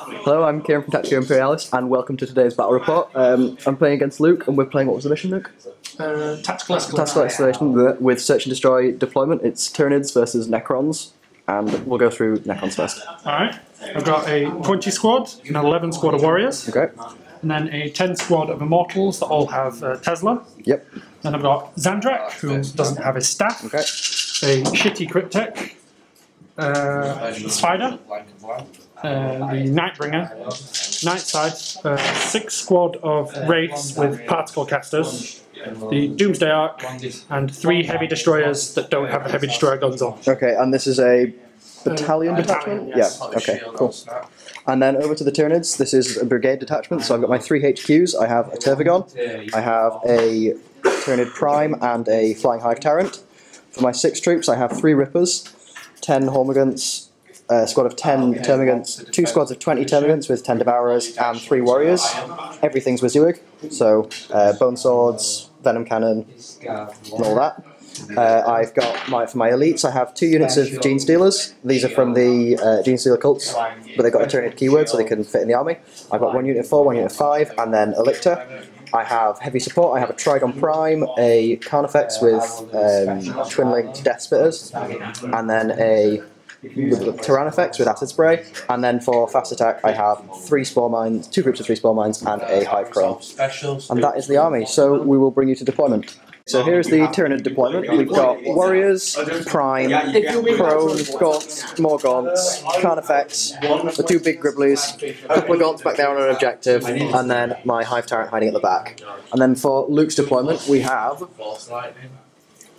Hello, I'm Kieran from Tactica Imperialis, and welcome to today's battle report. I'm playing against Luke, and we're playing, what was the mission, Luke? Tactical Escalation. Tactical Escalation with Search and Destroy deployment. It's Tyranids versus Necrons, and we'll go through Necrons first. Alright, I've got a 20 squad, an 11 squad of warriors, Okay. and then a 10 squad of immortals that all have Tesla. Yep. Then I've got Zandrak, who doesn't have his staff, Okay. a shitty Cryptek, Spider, the Nightbringer, Nightside, 6 squad of Wraiths with particle casters, the Doomsday Ark, and 3 heavy destroyers that don't have the heavy destroyer guns on. Okay, and this is a battalion detachment? Yes. Yeah, okay, cool. And then over to the Tyranids, this is a brigade detachment, so I've got my 3 HQs. I have a Tervigon, I have a Tyranid Prime, and a Flying Hive Tyrant. For my 6 troops, I have 3 Rippers, 10 Hormigants, a squad of 10 Termagants, 2 squads of 20 Termagants with 10 Devourers, and 3 Warriors. Everything's Wizziwig, so Bone Swords, Venom Cannon, and all that. I've got for my elites, I have 2 units of Gene Stealers. These are from the Gene Stealer cults, but they've got a Tyranid keyword so they can fit in the army. I've got 1 unit of 4, 1 unit of 5, and then a Lictor. I have heavy support, I have a Trigon Prime, a Carnifex with twin-linked Death Spitters, and then a Tyrannifex with Acid Spray, and then for fast attack I have 3 Spore Mines, 2 groups of 3 Spore Mines, and a Hive Crone. And that is the army, so we will bring you to deployment. So here's the Tyranid deployment. We've got Warriors, Prime, Prone, Gaunts, more Gaunts, Carnifex, the 2 big Gribblies, a couple of Gaunts back there on an objective, and then my Hive Tyrant hiding at the back. And then for Luke's deployment we have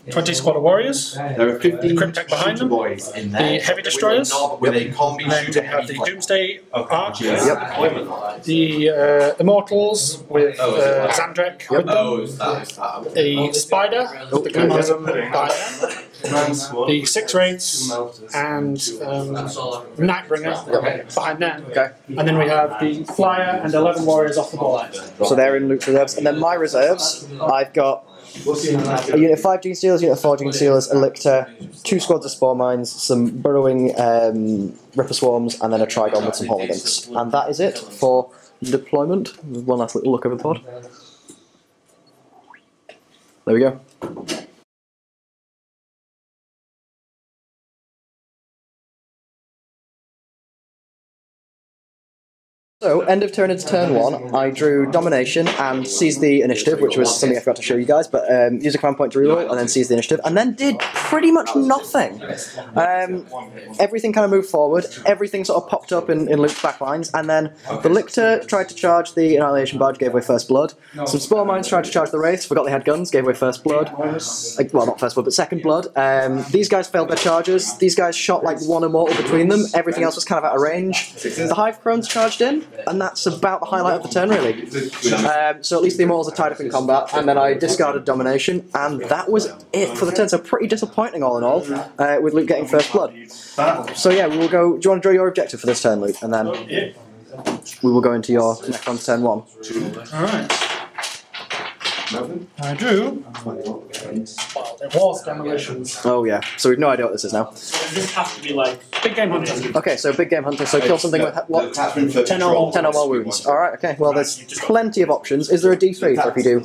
20 squad of warriors, There are 50 Cryptek behind them, boys in there, the heavy destroyers, with a combi then we shooter have the heavy Doomsday Ark, Yep. the Immortals with Zandrak with them, the Spider, the Mechanism behind them, the 6 Wraiths, and Nightbringer behind them, and then we have the Flyer and 11 Warriors off the ball. So they're in Luke's reserves, and then my reserves, I've got a unit of 5 Gene Stealers, a unit of 4 Gene Stealers, a Lictor, 2 squads of Spore Mines, some burrowing Ripper Swarms, and then a Trigon with some Hormigants. And that is it for deployment. One last little look over the pod. There we go. So, end of Tyranids turn 1, I drew Domination and seized the initiative, which was something I forgot to show you guys, but use a command point to reroll and then seize the initiative, and then did pretty much nothing. Everything kind of moved forward, everything sort of popped up in Luke's backlines, and then the Lictor tried to charge the Annihilation Barge, gave away first blood. Some Spore Mines tried to charge the Wraiths, forgot they had guns, gave away first blood. Well, not first blood, but second blood. These guys failed their charges, these guys shot like 1 immortal between them, everything else was kind of out of range. The Hive Crones charged in, and that's about the highlight of the turn, really. So at least the Immortals are tied up in combat, and then I discarded Domination, and that was it for the turn. So pretty disappointing, all in all, with Luke getting first blood. So yeah, we will go. Do you want to draw your objective for this turn, Luke? And then we will go into your Necrons turn 1. Alright. I drew. It was demolitions. Oh yeah, so we've no idea what this is now. This has to be like Big Game Hunter. Okay, so Big Game Hunter, so kill something with what? 10 or more. 10 or more wounds. Alright, okay, well there's plenty of options. Is there a D3 for if you do?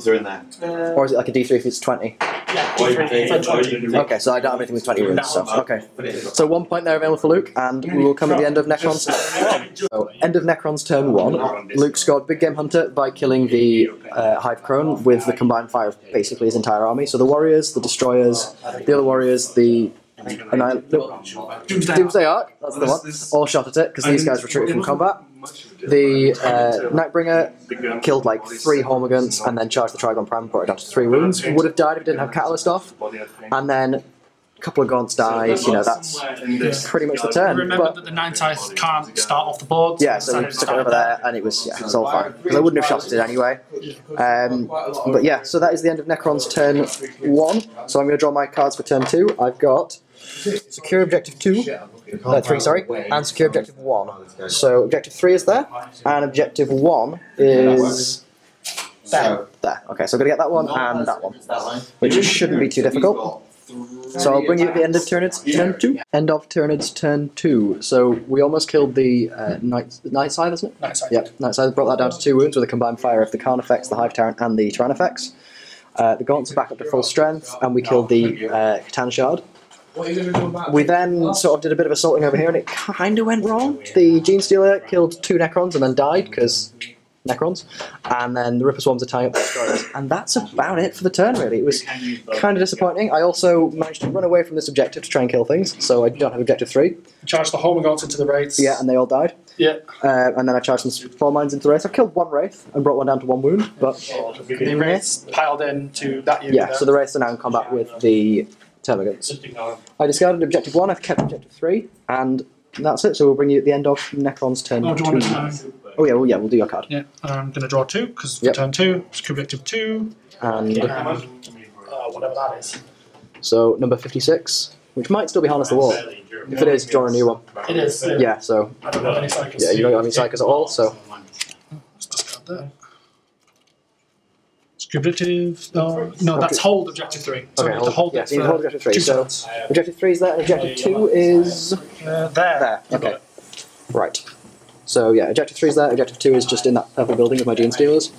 Or is it like a D3 if it's 20? Yeah, D3 for 20. Okay, so I don't have anything with 20 wounds, so okay. So 1 point there available for Luke, and we will come at the end of Necrons. So, end of Necrons turn 1. Luke scored Big Game Hunter by killing the Hive Crone with the combined fire of basically his entire army. So the Warriors, the Destroyers, the other Warriors, the Doomsday Ark, that's the one, all shot at it because these guys retreated from combat. The Nightbringer killed like 3 Hormigants and then charged the Trigon Prime, brought it down to 3 wounds. Would have died if it didn't have Catalyst off. And then a couple of Gaunts died, you know, that's pretty much the turn. Remember that the 9th can't start off the board. Yeah, so we stuck it over there and it was, yeah, it's all fine. Because I wouldn't have shot at it anyway. But yeah, so that is the end of Necron's turn 1. So I'm going to draw my cards for turn 2. I've got Secure Objective 3, and Secure Objective 1. So Objective 3 is there, and Objective 1 is there. Okay, so I'm going to get that one and that one, which shouldn't be too difficult. So I'll bring you at the end of Tyranid's turn 2. End of Tyranid's turn 2. So we almost killed the Night Scythe, isn't it? Night Scythe. Yep, Night Scythe brought that down to 2 wounds with a combined fire of the Khan effects, the Hive Tyrant, and the Tyran effects. The Gaunts are back up to full strength, and we killed the Catan Shard. We then sort of did a bit of assaulting over here, and it kind of went wrong. The Gene Stealer killed 2 Necrons and then died, because Necrons. And then the Ripper Swarms are tying up the Destroyers. And that's about it for the turn, really. It was kind of disappointing. I also managed to run away from this objective to try and kill things, so I don't have objective 3. Charged the Homer Gaunts into the Wraiths. Yeah, and they all died. Yeah. And then I charged some Spore Mines into the Wraith. I've killed 1 Wraith and brought 1 down to 1 wound, but... The Wraiths piled into that unit. Yeah, so the Wraiths are now in combat with the Termagants. I discarded objective 1, I've kept objective 3, and that's it. So we'll bring you at the end of Necron's turn 2. Oh yeah, we'll do your card. Yeah, I'm going to draw 2, because for turn 2, it's objective 2. And whatever that is. So number 56, which might still be Harness the Wall. If it is, draw a new one. It is. Yeah, so... I don't have any Psychers. Yeah, you don't have any Psychers at all, so... Let's discard that. Objective... no, that's hold objective 3. So Okay, to hold yeah, it so you hold objective 3. 2 So turns. objective 3 is there, and objective 2 is... There. There, okay. Right. So yeah, objective 3 is there, objective 2 is just in that purple building with my Gene Stealers.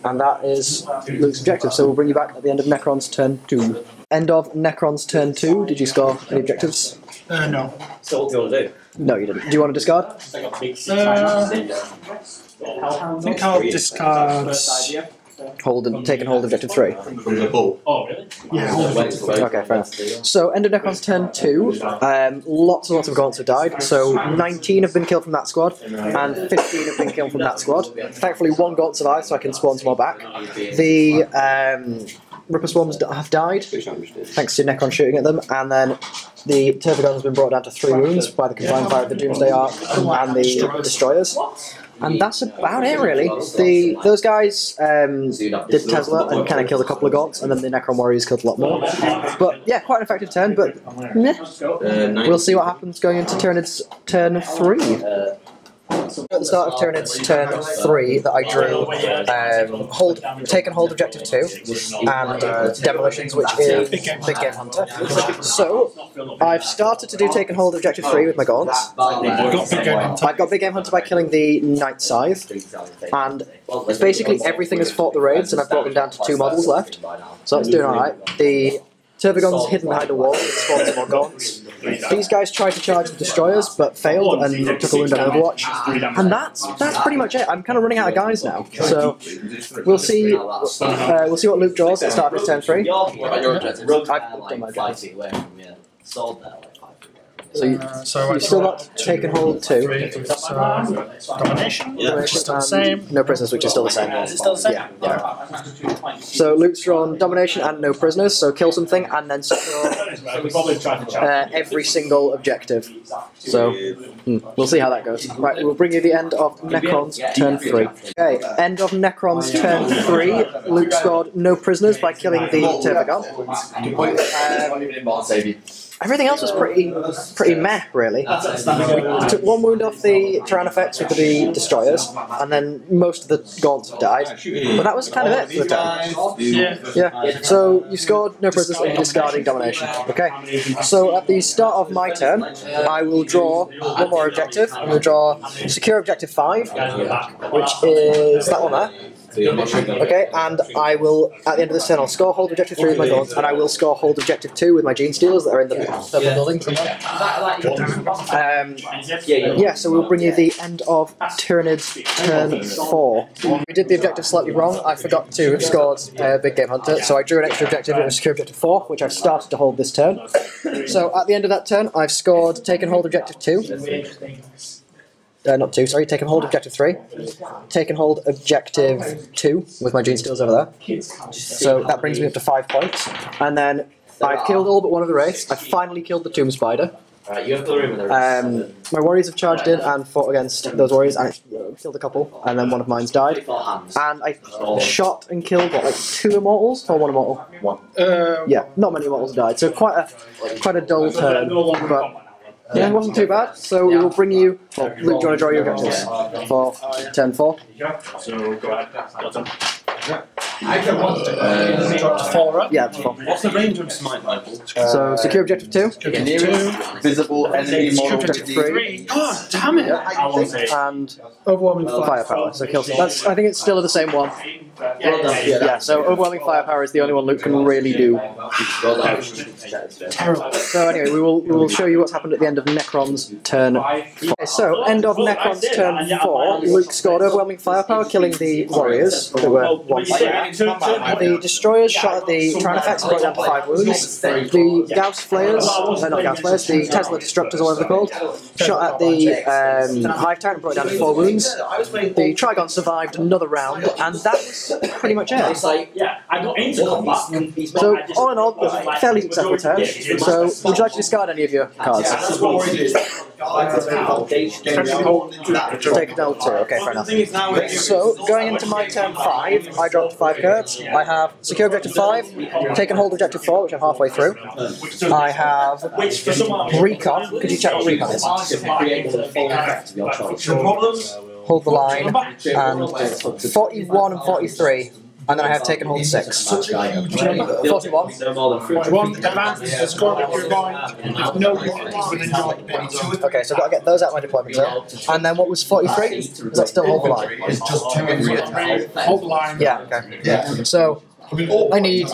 And that is Luke's objective, so we'll bring you back at the end of Necron's turn 2. End of Necron's turn 2, did you score any objectives? No. So what do you want to do? No, you didn't. Do you want to discard? I think I'll discard... Hold and take and hold objective 3. From the ball. Oh, really? Yeah, hold it. Okay, fair enough. So, end of Necron's turn 2. Lots and lots of Gaunts have died. So, 19 have been killed from that squad, and 15 have been killed from that squad. Thankfully, 1 Gaunt survived, so I can spawn some more back. The Ripper Swarms have died, thanks to Necron shooting at them, and then the Tervigon has been brought down to 3 wounds by the combined fire of the Doomsday Ark and the Destroyers. And that's about it, really. Those guys did Tesla and kind of killed a couple of Gaunts, and then the Necron Warriors killed a lot more. But yeah, quite an effective turn, but meh. We'll see what happens going into Tyranid's turn 3. At the start of Tyranid's turn 3 that I drew take and hold objective 2 and demolitions, which is Big Game Hunter. So I've started to do take and hold objective 3 with my Gaunts. I've got Big Game Hunter by killing the Night Scythe, and basically everything has fought the raids, and I've brought them down to 2 models left. So that's doing alright. The Tervigon's hidden behind a wall and spawned some more Gaunts. These guys tried to charge the Destroyers, but failed and took a wound on Overwatch. And that's pretty much it. I'm kind of running out of guys now. So we'll see what Luke draws at the start of his turn 3. I've done my objective. So you've still got take and hold 2. Domination, which is still the same. No prisoners, which is still the same. Is it still the same? Yeah. So Luke's drawn domination and no prisoners, so kill something and then secure every single objective. So we'll see how that goes. Right, we'll bring you the end of Necron's turn 3. Okay, end of Necron's turn 3. Luke scored no prisoners by killing the Tervigon. Everything else was pretty meh, really. We took 1 wound off the Tyran effects with the Destroyers, and then most of the Gaunts have died. But that was kind of it for the turn. Yeah. So you scored no prisoners and you're discarding domination. Okay. So at the start of my turn, I will draw 1 more objective. I'm going to draw secure objective 5, which is that one there. Okay, and I will, at the end of this turn, I'll score hold objective 3 with my Gaunts, and I will score hold objective 2 with my Gene Stealers that are in the purple building somewhere. Yeah, so we'll bring you the end of Tyranid's turn 4. We did the objective slightly wrong. I forgot to have scored Big Game Hunter, so I drew an extra objective, it was secure objective 4, which I've started to hold this turn. So at the end of that turn, I've scored take and hold objective 2. Not 2, sorry, take and hold objective 3. Take and hold objective 2 with my Gene Stealers over there. So that brings me up to 5 points. And then I've killed all but 1 of the Wraiths. I finally killed the Tomb Spider. My warriors have charged in and fought against those warriors, and I killed a couple, and then 1 of mine's died. And I shot and killed, what, like 2 immortals? Or 1 immortal? 1. Yeah, not many immortals died, so quite a dull turn, but yeah, it wasn't too bad. So we will bring you... Well, Luke, do you want to draw your objectives for turn 4? So go ahead. Drop to 4 up. Yeah, that's fine. What's the range of smite rifle? So secure objective 2. Visible enemy model. Objective 3. God damn it! And Overwhelming firepower. So kills. That's. I think it's still the same one. Yeah. So overwhelming firepower is the only one Luke can really do. Terrible. So anyway, we will show you what's happened at the end of Necron's turn 4. Okay, so end of Necron's turn 4, Luke scored overwhelming firepower, killing the warriors who were 1 player. The destroyers shot at the Tyranids and brought down to 5 wounds. The Gauss flayers, no, not Gauss flayers, the Tesla disruptors, or whatever they're called, shot at the Hive Tyrant and brought down to 4 wounds. The Trigon survived another round, and that was pretty much it. So all in all, fairly successful turn. So would you like to discard any of your cards? Take it down 2. Okay, fair enough. So going into my turn 5, I dropped 5 cards. I have secure objective 5, take and hold objective 4, which I'm halfway through. I have recon. Could you check what recon is? Hold the line, and 41 and 43. And then I have taken hold 6. 41. 1 advance, score of your line, no within your. Okay, so I've got to get those out of my deployment zone. And then what was 43? Is that still hold the line? It's just 2 in Hold the line. Yeah, okay. So I need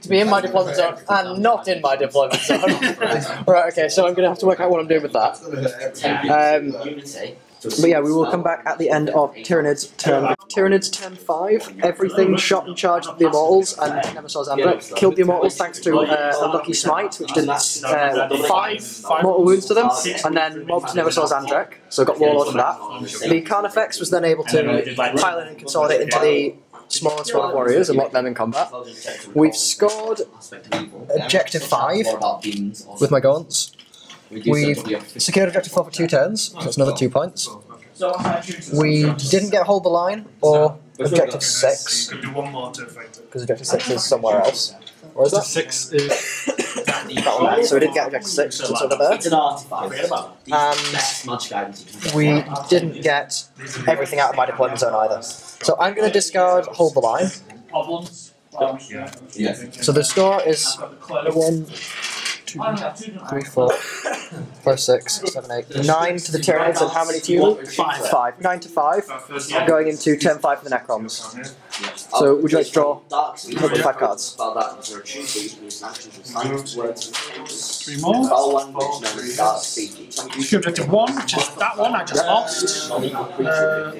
to be in my deployment zone and not in my deployment zone. Right, okay, so I'm going to have to work out what I'm doing with that. But yeah, we will come back at the end of Tyranid's turn. Tyranid's turn 5, everything shot and charged at the Immortals and never saw Xandra. Killed the Immortals thanks to a lucky smite, which did 5 mortal wounds to them, and then mobbed never saw Xandra, so got Warlord from that. The Carnifex was then able to pile in and consolidate into the smaller squad of warriors and lock them in combat. We've scored objective 5 with my gaunts. We've secured objective 4 for 2 turns, so that's another 2 points. We didn't get hold the line, or objective 6, Could do 1 more to affect it. because objective 6 is somewhere else. Where is that? 6 is. That one there. So we didn't get objective 6, so it's over there. It's an artifact. And we didn't get everything out of my deployment zone either. So I'm going to discard hold the line. So the score is 1, 2, 3, 4, 5, 6, 7, 8, 9 to the Tyranids, and how many to you? 5. 9 to 5, going into turn 5 for the Necrons. So would you like to draw 5 cards? 3 more. Objective 1, which is that one I just lost.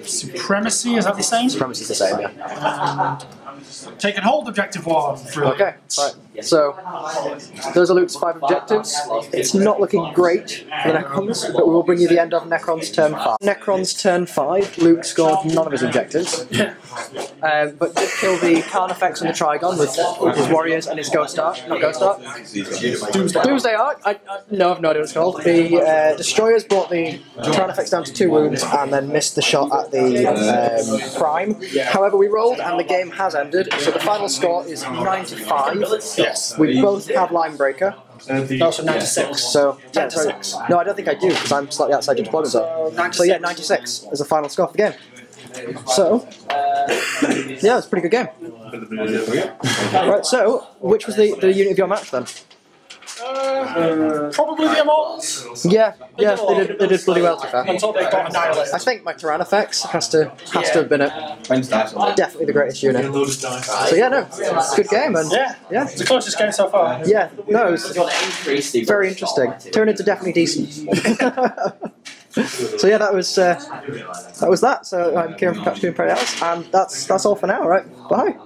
Supremacy, is that the same? Supremacy is the same, yeah. Take and hold objective 1. Okay, right. So those are Luke's 5 objectives. It's not looking great for the Necrons, but we will bring you the end of Necron's turn 5. Necron's turn 5, Luke scored none of his objectives, but did kill the Carnifex and the Trigon with his warriors and his Ghost Ark. Not Ghost Ark. Doomsday Ark? No, I've no idea what it's called. The destroyers brought the Carnifex down to 2 wounds and then missed the shot at the Prime. However, we rolled and the game has ended, so the final score is 95. Yes. We both have Line Breaker. Also 96. So, yeah, sorry. No, I don't think I do, because I'm slightly outside your deployment zone. So yeah, 96 is the final score for the game. So, yeah, it's a pretty good game. Right, so, which was the unit of your match then? Probably the Immortals. Yeah, they did bloody well to be fair. Until they got annihilated. I think my Tyrannifex has to have been it. Definitely the greatest unit. So yeah, no, good game and yeah, It's the closest game so far. yeah, no, it's very interesting. Tyranids are definitely decent. So yeah, that was that. So I'm Kieran from Tactica Imperialis, and that's all for now. Right, bye.